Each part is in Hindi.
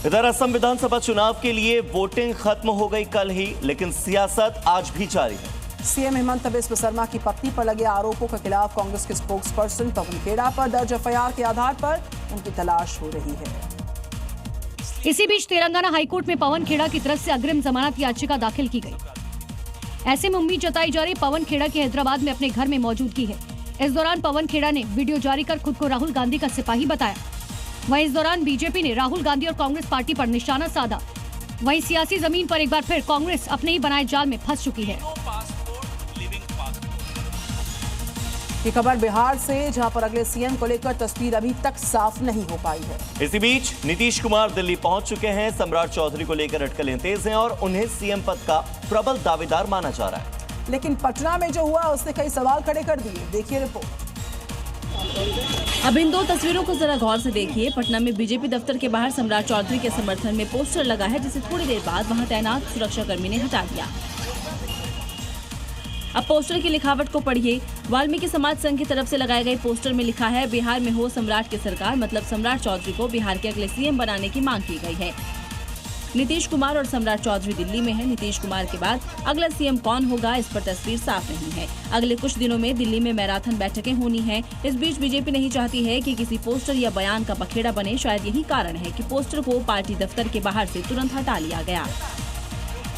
इधर असम विधानसभा चुनाव के लिए वोटिंग खत्म हो गई कल ही, लेकिन सियासत आज भी जारी है। सीएम हेमंत बिस्व शर्मा की पत्नी पर लगे आरोपों के खिलाफ कांग्रेस के स्पोक्स पर्सन पवन खेड़ा पर दर्ज एफआईआर के आधार पर उनकी तलाश हो रही है। इसी बीच तेलंगाना हाईकोर्ट में पवन खेड़ा की तरफ से अग्रिम जमानत याचिका दाखिल की गई। ऐसे में उम्मीद जताई जा रही पवन खेड़ा की हैदराबाद में अपने घर में मौजूदगी है। इस दौरान पवन खेड़ा ने वीडियो जारी कर खुद को राहुल गांधी का सिपाही बताया। वहीं इस दौरान बीजेपी ने राहुल गांधी और कांग्रेस पार्टी पर निशाना साधा। वहीं सियासी जमीन पर एक बार फिर कांग्रेस अपने ही बनाए जाल में फंस चुकी है। ये खबर बिहार से, जहां पर अगले सीएम को लेकर तस्वीर अभी तक साफ नहीं हो पाई है। इसी बीच नीतीश कुमार दिल्ली पहुंच चुके हैं। सम्राट चौधरी को लेकर अटकलें तेज हैं और उन्हें सीएम पद का प्रबल दावेदार माना जा रहा है। लेकिन पटना में जो हुआ उसने कई सवाल खड़े कर दिए। देखिए रिपोर्ट। अब इन दो तस्वीरों को जरा गौर से देखिए। पटना में बीजेपी दफ्तर के बाहर सम्राट चौधरी के समर्थन में पोस्टर लगा है, जिसे थोड़ी देर बाद वहां तैनात सुरक्षाकर्मी ने हटा दिया। अब पोस्टर की लिखावट को पढ़िए। वाल्मीकि समाज संघ की तरफ से लगाए गए पोस्टर में लिखा है, बिहार में हो सम्राट की सरकार, मतलब सम्राट चौधरी को बिहार के अगले सीएम बनाने की मांग की गई है। नीतीश कुमार और सम्राट चौधरी दिल्ली में है। नीतीश कुमार के बाद अगला सीएम कौन होगा, इस पर तस्वीर साफ नहीं है। अगले कुछ दिनों में दिल्ली में मैराथन बैठकें होनी हैं। इस बीच बीजेपी नहीं चाहती है कि किसी पोस्टर या बयान का बखेड़ा बने। शायद यही कारण है कि पोस्टर को पार्टी दफ्तर के बाहर से तुरंत हटा लिया गया।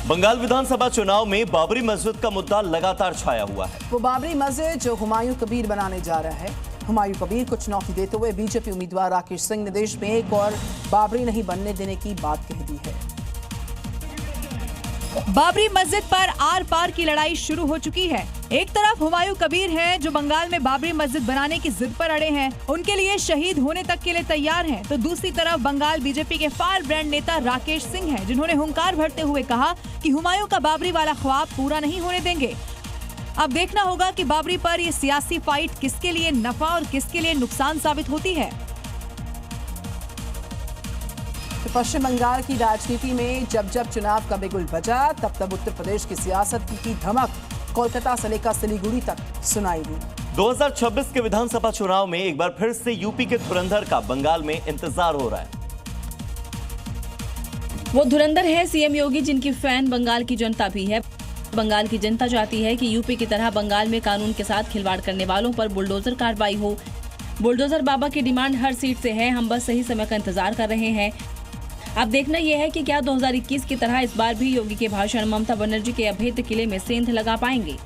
बंगाल विधानसभा चुनाव में बाबरी मस्जिद का मुद्दा लगातार छाया हुआ है। वो बाबरी मस्जिद जो हुमायूं कबीर बनाने जा रहा है। हुमायूं कबीर को चुनौती देते हुए बीजेपी उम्मीदवार राकेश सिंह ने देश में एक और बाबरी नहीं बनने देने की बात कह दी है। बाबरी मस्जिद पर आर पार की लड़ाई शुरू हो चुकी है। एक तरफ हुमायूं कबीर हैं, जो बंगाल में बाबरी मस्जिद बनाने की जिद पर अड़े हैं, उनके लिए शहीद होने तक के लिए तैयार हैं। तो दूसरी तरफ बंगाल बीजेपी के फायर ब्रांड नेता राकेश सिंह हैं, जिन्होंने हुंकार भरते हुए कहा कि हुमायूं का बाबरी वाला ख्वाब पूरा नहीं होने देंगे। अब देखना होगा कि बाबरी पर ये सियासी फाइट किसके लिए नफा और किसके लिए नुकसान साबित होती है। तो पश्चिम बंगाल की राजनीति में जब जब चुनाव का बिगुल बजा, तब तब उत्तर प्रदेश की सियासत की धमक कोलकाता से लेकर सिलीगुड़ी तक सुनाई दी। 2026 के विधानसभा चुनाव में एक बार फिर से यूपी के धुरंधर का बंगाल में इंतजार हो रहा है। वो धुरंधर है सीएम योगी, जिनकी फैन बंगाल की जनता भी है। बंगाल की जनता चाहती है कि यूपी की तरह बंगाल में कानून के साथ खिलवाड़ करने वालों पर बुलडोजर कार्रवाई हो। बुलडोजर बाबा की डिमांड हर सीट से है। हम बस सही समय का इंतजार कर रहे हैं। अब देखना यह है कि क्या 2021 की तरह इस बार भी योगी के भाषण ममता बनर्जी के अभेद्य किले में सेंध लगा पाएंगे।